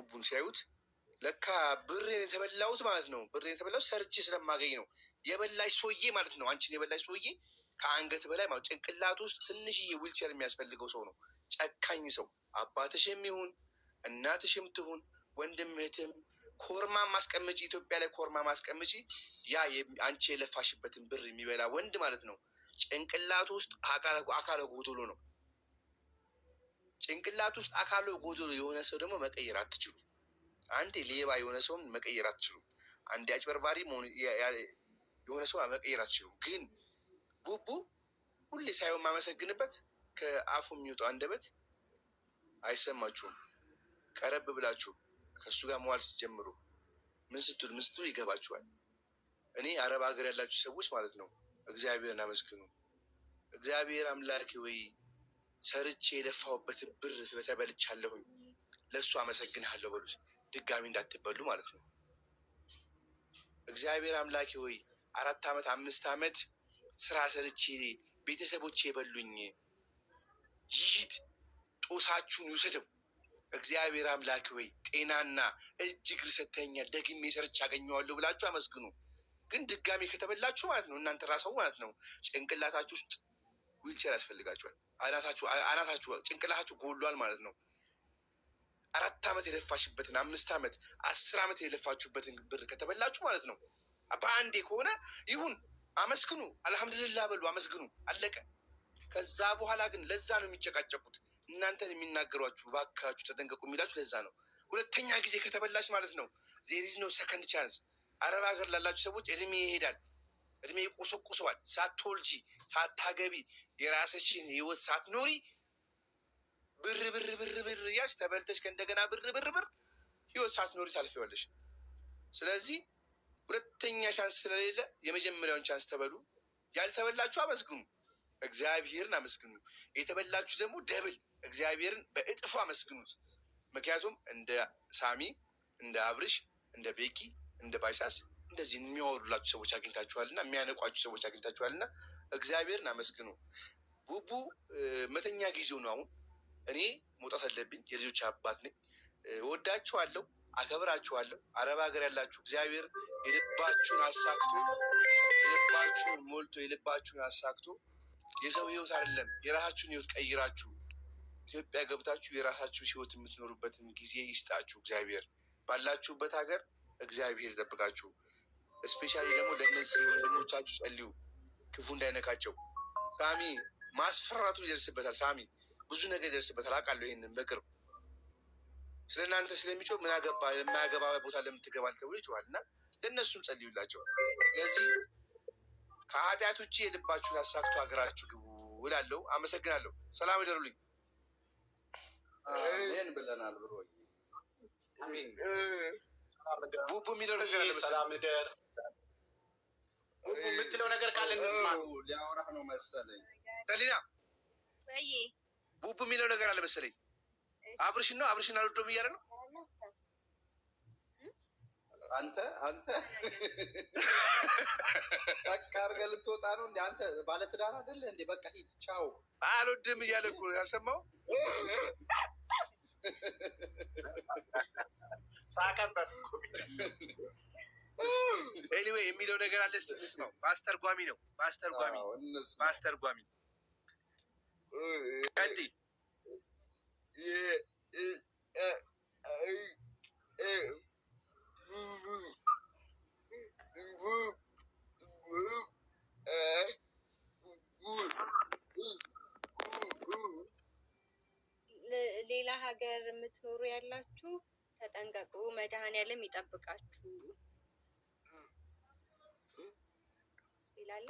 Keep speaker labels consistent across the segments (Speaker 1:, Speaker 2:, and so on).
Speaker 1: ቡቡን ሲያዩት ለካ ብሬን የተበላሁት ማለት ነው። ብሬን የተበላሁት ሰርቼ ስለማገኝ ነው። የበላሽ ሰውዬ ማለት ነው። አንቺን የበላሽ ሰውዬ ከአንገት በላይ ማለት ጭንቅላት ውስጥ ትንሽዬ ዊልቸር የሚያስፈልገው ሰው ነው። ጨካኝ ሰው። አባትሽም ይሁን እናትሽም ትሁን ወንድም እህትም ኮርማ ማስቀመጪ፣ ኢትዮጵያ ላይ ኮርማ ማስቀመጪ። ያ አንቺ የለፋሽበትን ብር የሚበላ ወንድ ማለት ነው። ጭንቅላት ውስጥ አካለ ጎዶሎ ነው። ጭንቅላት ውስጥ አካለ ጎዶሎ የሆነ ሰው ደግሞ መቀየር አትችሉ። አንዴ ሌባ የሆነ ሰውን መቀየር አትችሉም። አንዴ አጭበርባሪ የሆነ ሰው መቀየር አትችሉም። ግን ቡቡ ሁሌ ሳይሆን የማመሰግንበት ከአፉ የሚወጣው አንደበት አይሰማችሁም። ቀረብ ብላችሁ ከእሱ ጋር መዋል ስትጀምሩ ምን ስትሉ ይገባችኋል። እኔ አረብ ሀገር ያላችሁ ሰዎች ማለት ነው እግዚአብሔርን አመስግኑ። እግዚአብሔር አምላክ ወይ ሰርቼ የለፋሁበትን ብር በተበልቻለሁኝ ለእሱ አመሰግንሃለሁ በሉት። ድጋሚ እንዳትበሉ ማለት ነው። እግዚአብሔር አምላክ ወይ 4 ዓመት 5 ዓመት ስራ ሰርቼ ቤተሰቦቼ የበሉኝ ይሂድ ጦሳችሁን ይውሰደው። እግዚአብሔር አምላክ ወይ ጤናና እጅ እግር ሰጥተኸኛል ደግሜ ሰርቼ አገኘዋለሁ ብላችሁ አመስግኑ። ግን ድጋሚ ከተበላችሁ ማለት ነው እናንተ ራስዎ ማለት ነው ጭንቅላታችሁ ውስጥ ዊልቸር ያስፈልጋችኋል። አናታችሁ ጭንቅላታችሁ ጎሏል ማለት ነው። 4 ዓመት የለፋሽበትን 5 ዓመት 10 ዓመት የለፋችሁበትን ብር ከተበላችሁ ማለት ነው በአንዴ ከሆነ ይሁን አመስግኑ፣ አልሐምዱሊላህ በሉ፣ አመስግኑ፣ አለቀ። ከዛ በኋላ ግን ለዛ ነው የሚጨቃጨቁት እናንተን የሚናገሯችሁ ባካችሁ ተጠንቀቁ የሚላችሁ ለዛ ነው። ሁለተኛ ጊዜ ከተበላሽ ማለት ነው ዜሪዝ ነው ሰከንድ ቻንስ። አረብ ሀገር ላላችሁ ሰዎች እድሜ ይሄዳል፣ እድሜ ይቆሰቁሰዋል። ሳትወልጂ ሳታገቢ የራስሽን ህይወት ሳትኖሪ ብር ብር ብር ብር እያልሽ ተበልተሽ ከእንደገና ብር ብር ብር ህይወት ሳትኖሪ ታልፊዋለሽ። ስለዚህ ሁለተኛ ቻንስ ስለሌለ የመጀመሪያውን ቻንስ ተበሉ። ያልተበላችሁ አመስግኑ፣ እግዚአብሔርን አመስግኑ። የተበላችሁ ደግሞ ደብል እግዚአብሔርን በእጥፉ አመስግኑት። ምክንያቱም እንደ ሳሚ እንደ አብርሽ እንደ ቤኪ እንደ ባይሳስ እንደዚህ የሚያወሩላችሁ ሰዎች አግኝታችኋልና የሚያነቋችሁ ሰዎች አግኝታችኋልና እግዚአብሔርን አመስግኑ። ቡቡ መተኛ ጊዜው ነው። አሁን እኔ መውጣት አለብኝ። የልጆች አባት ነኝ። ወዳችኋለሁ፣ አከብራችኋለሁ። አረብ ሀገር ያላችሁ እግዚአብሔር የልባችሁን አሳክቶ የልባችሁን ሞልቶ የልባችሁን አሳክቶ የሰው ህይወት አይደለም የራሳችሁን ህይወት ቀይራችሁ ኢትዮጵያ ገብታችሁ የራሳችሁ ህይወት የምትኖሩበትን ጊዜ ይስጣችሁ። እግዚአብሔር ባላችሁበት ሀገር እግዚአብሔር ይጠብቃችሁ። እስፔሻሊ ደግሞ ለእነዚህ ወንድሞቻችሁ ጸልዩ፣ ክፉ እንዳይነካቸው። ሳሚ ማስፈራቱ ይደርስበታል። ሳሚ ብዙ ነገር ይደርስበታል። አውቃለሁ ይህንን በቅርብ ስለ እናንተ ስለሚጮህ ምን አገባ የማያገባ ቦታ ለምትገባል ተብሎ ይጮሃል እና ለእነሱም ጸልዩላቸው። ስለዚህ ከኃጢአት ውጭ የልባችሁን አሳክቶ ሀገራችሁ ግቡ እላለሁ። አመሰግናለሁ። ሰላም እደሩልኝ።
Speaker 2: ይህን ብለናል ብሎ
Speaker 1: ቡቡ የሚለው ነገር አለ።
Speaker 2: ሰላም እደር ቡቡ የምትለው ነገር ካለ እንስማ። ሊያወራህ ነው መሰለኝ።
Speaker 1: ተሊና ቡቡ የሚለው ነገር አለ መሰለኝ። አብርሽን አልወደውም እያለ ነው።
Speaker 2: አንተ በቃ አድርገህ ልትወጣ ነው እንደ አንተ ባለትዳር አይደለ እንዴ? በቃ ሂድ ቻው።
Speaker 1: አልወድም እያለ እኮ ያልሰማው
Speaker 2: ሳቀበት።
Speaker 1: ኤኒዌይ የሚለው ነገር አለ። ስትስ ነው በአስተርጓሚ ነው በአስተርጓሚ ቀዲ
Speaker 3: ሌላ ሀገር የምትኖሩ ያላችሁ ተጠንቀቁ፣ መድኃኔዓለም ይጠብቃችሁ ይላል።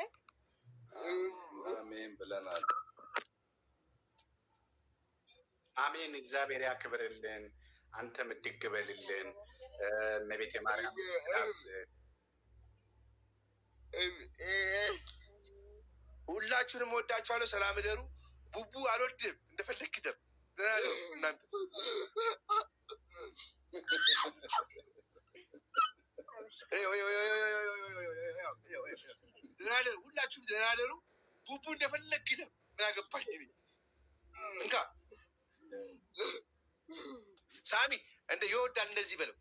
Speaker 2: አሜን ብለናል።
Speaker 4: አሜን። እግዚአብሔር ያክብርልን፣ አንተም እድግ በልልን። እመቤቴ ማርያም
Speaker 1: ሁላችሁንም ወዳችኋለሁ። ሰላም እደሩ። ቡቡ አልወድም፣ እንደፈለግ ደም እናንተ ሁላችሁም ደህና እደሩ። ቡቡ እንደፈለግ ደም ምን አገባኝ? እንካ ሳሚ እንደ ይወዳል እንደዚህ በለው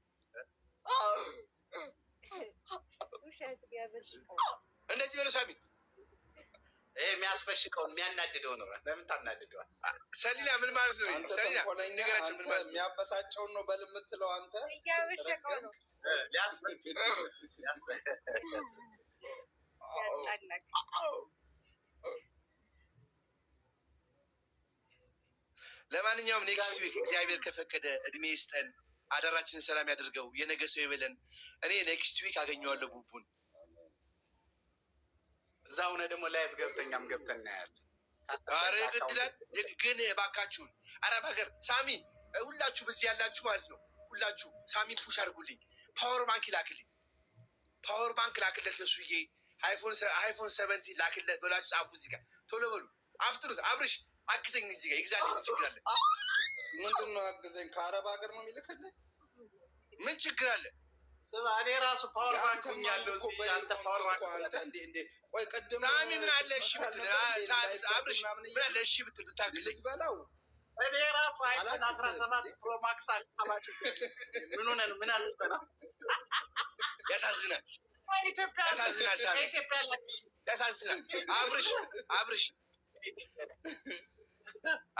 Speaker 3: ውሸት ያበሽቀው
Speaker 1: እንደዚህ በለው ሳሚ
Speaker 4: የሚያስፈሽቀው የሚያናድደው ነው። ለምን ታናድደዋል?
Speaker 1: ሰሊና ምን ማለት ነው? ሰሊና
Speaker 2: ነገራችን ምን ማለት ነው? የሚያበሳጨውን ነው በል የምትለው አንተ።
Speaker 3: እያበሸቀው ነው ያጣላክ።
Speaker 1: ለማንኛውም ኔክስት ዊክ እግዚአብሔር ከፈቀደ እድሜ ይስጠን፣ አዳራችንን ሰላም ያድርገው፣ የነገ ሰው ይበለን። እኔ ኔክስት ዊክ አገኘዋለሁ ቡቡን።
Speaker 4: እዛ ሆነ ደግሞ ላይቭ ገብተኛም ገብተን እናያለን።
Speaker 1: አረ ግድላል ግን ባካችሁን አረብ ሀገር ሳሚ ሁላችሁ በዚህ ያላችሁ ማለት ነው ሁላችሁ ሳሚ ፑሽ አድርጉልኝ። ፓወር ባንክ ይላክልኝ፣ ፓወር ባንክ ላክለት ለሱዬ። አይፎን 17 ላክለት በላችሁ ጻፉ። እዚህ ጋር ቶሎ በሉ አፍጥሩት። አብርሽ አግዘኝ፣ እዚህ ጋር ይግዛልኝ። ችግር አለ?
Speaker 2: ምንድን ነው አግዘኝ? ከአረብ ሀገር ነው የሚልክልህ?
Speaker 1: ምን ችግር አለ?
Speaker 4: እኔ ራሱ ፓወር ባንክ ያለው አንተ ፓወር ባንክ
Speaker 2: አንተ እንዴ ቆይ ቅድም
Speaker 1: ሳሚ ምን አለ እሺ ብትል አብርሽ ምን አለ እሺ ብትል ብታግዘኝ
Speaker 2: በለው።
Speaker 4: እኔ ራሱ አይፎን 17 ፕሮ ማክስ አልተባችሁ ምን ሆነ ነው? ምን አስበና
Speaker 1: ያሳዝናል።
Speaker 4: ኢትዮጵያ
Speaker 1: ያሳዝናል። ሳሚ
Speaker 4: ኢትዮጵያ
Speaker 1: ያሳዝናል።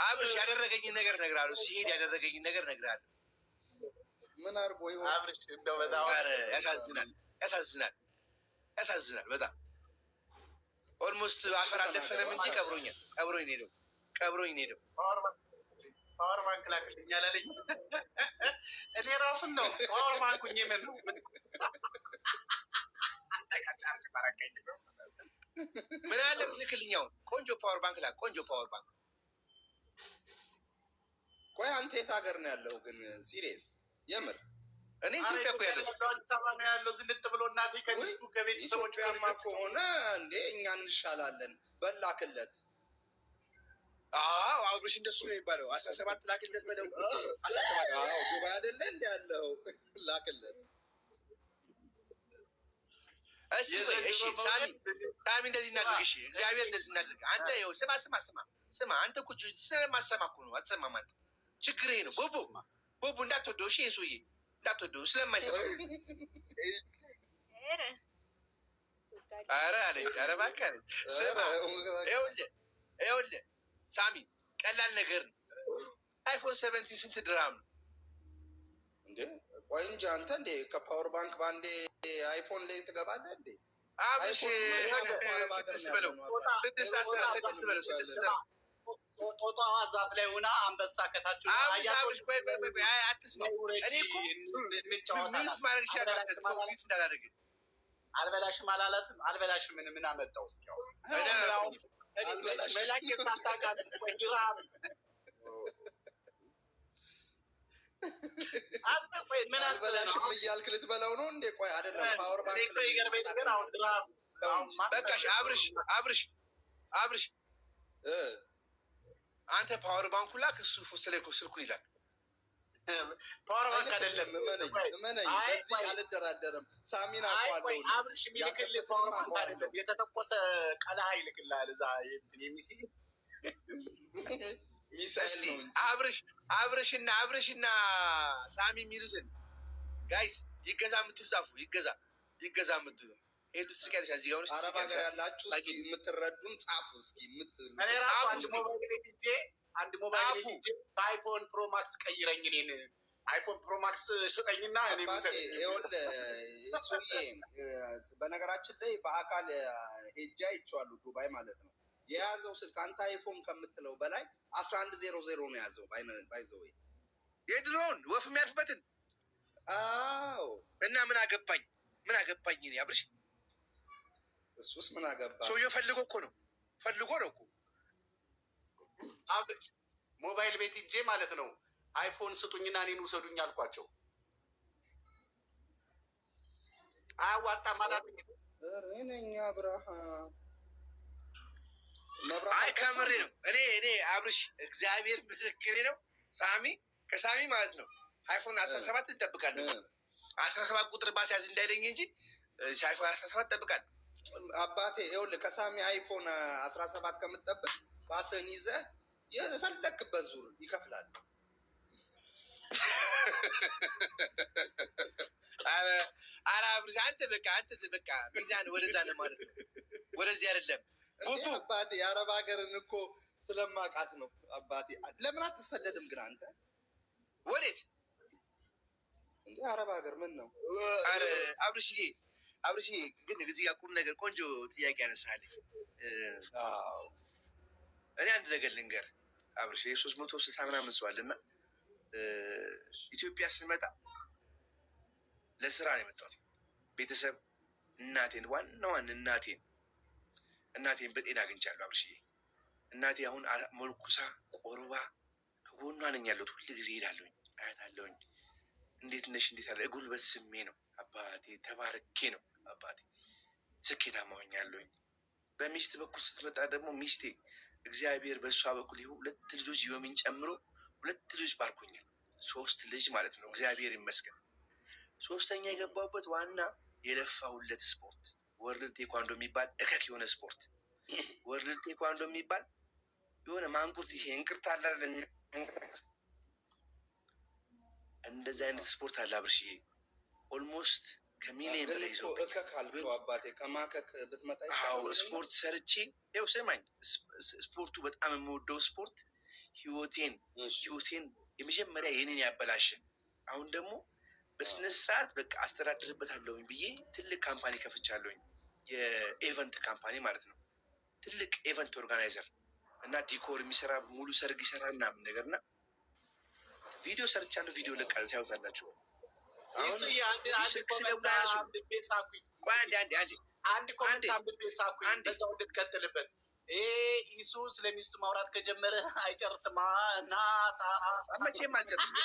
Speaker 1: አብርሽ ያደረገኝን ነገር እነግርሃለሁ። ሲሄድ ያደረገኝን ነገር እነግርሃለሁ።
Speaker 2: ምን አድርጎ ይሆን?
Speaker 4: አብርሽ እንደው በጣም
Speaker 1: ያሳዝናል። ያሳዝናል በጣም ኦልሞስት አፈር አልደፈነም እንጂ ቀብሮኛል። ቀብሮኝ ሄደው
Speaker 4: ፓወር ባንክ ላክልኝ አላለኝ። እኔ ራሱን ነው ፓወር ባንኩ ምን አንተ ካቻርጅ ባረከኝ
Speaker 1: ምን አለ ልክልኛው ቆንጆ ፓወር ባንክ ላክ። ቆንጆ ፓወር ባንክ።
Speaker 2: ቆይ አንተ የት ሀገር ነው ያለው ግን? ሲሪየስ የምር
Speaker 1: እኔ ኢትዮጵያ እኮ
Speaker 4: ያለው ዝንጥ ብሎ እናቴ ከሚስቱ ከቤተሰቦች
Speaker 2: ኢትዮጵያማ ከሆነ እንዴ እኛ እንሻላለን። በላክለት።
Speaker 1: አዎ አብርሽ እንደሱ ነው የሚባለው። 17 ላክለት በለው።
Speaker 2: ዱባይ አይደለ እንዲ ያለው ላክለት።
Speaker 1: እሺ ሳሚ እንደዚህ እናድርግ። እሺ እግዚአብሔር እንደዚህ እናድርግ። አንተ ይኸው ስማ አንተ እኮ ስለማትሰማ እኮ ነው። አትሰማም አንተ። ችግር ይሄ ነው። ቦቦ እንዳትወደው። እሺ የሱዬ እንዳትወደው ስለማይሰማ። ኧረ አለኝ። ኧረ እባክህ አለኝ። ስማ ይኸውልህ ሳሚ ቀላል ነገር ነው። አይፎን 17 ስንት ድራም ነው
Speaker 2: እንዴ? ቆይ እንጂ አንተ እንዴ ከፓወር ባንክ ባንዴ አይፎን ላይ ትገባለህ እንዴ?
Speaker 1: አብሽ ስድስት በለው
Speaker 4: ጦጣዋ ዛፍ ላይ ሆና አንበሳ ከታች
Speaker 1: አትስማው። እኔ እኮ ሚዩት ማድረግ ይችላል።
Speaker 4: አልበላሽም አላላትም። አልበላሽም ምን አመጣው? እስኪያው መላኬት ታታቃት ምን
Speaker 2: አልበላሽም እያልክ ልትበላው ነው እንዴ? ቆይ አይደለም ፓወር ባንክ
Speaker 1: በቃሽ። አብርሽ አንተ ፓወር ባንኩ ላክ፣ እሱ ስልኩን ይላክ።
Speaker 4: ፓወር ባንክ አይደለም
Speaker 2: እመነኝ፣ በዚህ አልደራደርም። ሳሚን አውቀዋለሁ።
Speaker 4: አብርሽ የሚልክልህ ፓወር ባንክ አይደለም፣ የተተኮሰ ቀለሃ ይልክልሃል። እዛ የሚሲል
Speaker 2: ሚሳይል ነው።
Speaker 1: አብርሽና ሳሚ የሚሉትን ጋይስ ይገዛ የምትሉ ጻፉ። ይገዛ የምትሉ ሄዱ ትስቂያለሽ። እዚህ ጋር
Speaker 2: አረብ ሀገር ያላችሁ እስኪ የምትረዱን ጻፉ። እስኪ
Speaker 4: አንድ ሞባይል ሄጄ በአይፎን ፕሮ ማክስ ቀይረኝ፣ እኔን አይፎን ፕሮ ማክስ ስጠኝና እኔ
Speaker 2: ሰውዬ። በነገራችን ላይ በአካል ሄጄ አይቼዋለሁ፣ ዱባይ ማለት ነው። የያዘው ስልክ አንተ አይፎን ከምትለው በላይ 1100 ነው የያዘው። ባይዘው
Speaker 1: የድሮውን ወፍ የሚያልፍበትን።
Speaker 2: አዎ
Speaker 1: እና ምን አገባኝ እኔ አብርሽ።
Speaker 2: እሱስ ምን አገባ?
Speaker 1: ሰውዬው ፈልጎ ነው እኮ
Speaker 4: ሞባይል ቤት ሂጄ ማለት ነው አይፎን ስጡኝና እኔን ውሰዱኝ አልኳቸው። አያዋጣም አላሉኝ።
Speaker 2: እኔኛ ብርሃን
Speaker 1: አይ ከምሬ ነው። እኔ አብርሽ እግዚአብሔር ምስክሬ ነው። ከሳሚ ማለት ነው አይፎን 17 እንጠብቃለሁ። 17 ቁጥር ባስያዝ እንዳይለኝ እንጂ አይፎን 17 እንጠብቃለሁ።
Speaker 2: አባቴ ይኸውልህ ከሳሚ አይፎን 17 ከምትጠብቅ ባስህን ይዘህ የፈለክበት ዙር ይከፍላል።
Speaker 1: ኧረ አብርሽ አንተ በቃ ሚዛን ወደዛ ነው ማለት ነው፣ ወደዚህ አይደለም። ቡቡ
Speaker 2: አባቴ የአረብ ሀገርን እኮ ስለማውቃት ነው አባቴ። ለምን አትሰደድም ግን አንተ?
Speaker 1: ወዴት
Speaker 2: እንደ አረብ ሀገር ምን ነው?
Speaker 1: ኧረ አብርሽዬ ግን እዚህ ጋር ቁም ነገር ቆንጆ ጥያቄ ያነሳልኝ። እኔ አንድ ነገር ልንገር አብርሽ፣ 360 ምናምን ሰው አለና ኢትዮጵያ ስመጣ ለስራ ነው የመጣሁት። ቤተሰብ እናቴን ዋናዋን እናቴን በጤና አግኝቻለሁ አብርሽዬ። እናቴ አሁን መልኩሳ ቆርባ ከጎኗ ነኝ ያለሁት። ሁል ጊዜ ሄዳለሁኝ፣ አያታለሁኝ። እንዴት ነሽ እንዴት አለ ጉልበት ስሜ ነው አባቴ፣ ተባረኬ ነው አባቴ፣ ስኬታማ ሆኛለሁኝ። በሚስት በኩል ስትመጣ ደግሞ ሚስቴ እግዚአብሔር በእሷ በኩል ይሁ 2 ልጆች ዮሚን ጨምሮ 2 ልጆች ባርኮኛል። 3 ልጅ ማለት ነው። እግዚአብሔር ይመስገን። 3ኛ የገባሁበት ዋና የለፋሁለት ስፖርት ወርልድ ቴኳንዶ የሚባል እከክ የሆነ ስፖርት፣ ወርልድ ቴኳንዶ የሚባል የሆነ ማንቁርት፣ ይሄ እንቅርት አለ፣ እንደዚህ አይነት ስፖርት አለ አብርሽዬ። ኦልሞስት ከሚሊየን በላይ ይዘው
Speaker 2: እከክ አልከው አባቴ። ከማከክ ብትመጣ
Speaker 1: ስፖርት ሰርቼ ያው ስማኝ፣ ስፖርቱ በጣም የምወደው ስፖርት ህይወቴን የመጀመሪያ የኔን ያበላሸ፣ አሁን ደግሞ በስነ ስርዓት በቃ አስተዳድርበታለሁኝ ብዬ ትልቅ ካምፓኒ ከፍቻለሁኝ። የኤቨንት ካምፓኒ ማለት ነው። ትልቅ ኤቨንት ኦርጋናይዘር እና ዲኮር የሚሰራ ሙሉ ሰርግ ይሰራ ምናምን ነገር እና ቪዲዮ ሰርቻለሁ። ቪዲዮ ለቃሉ ታዩታላችሁ።
Speaker 4: አንድ ኮሜንት አንብቤ ሳኩኝ በዛው እንድትቀጥልበት። ይሱ ስለሚስቱ ማውራት ከጀመረ አይጨርስም።
Speaker 1: መቼም አልጨርስም።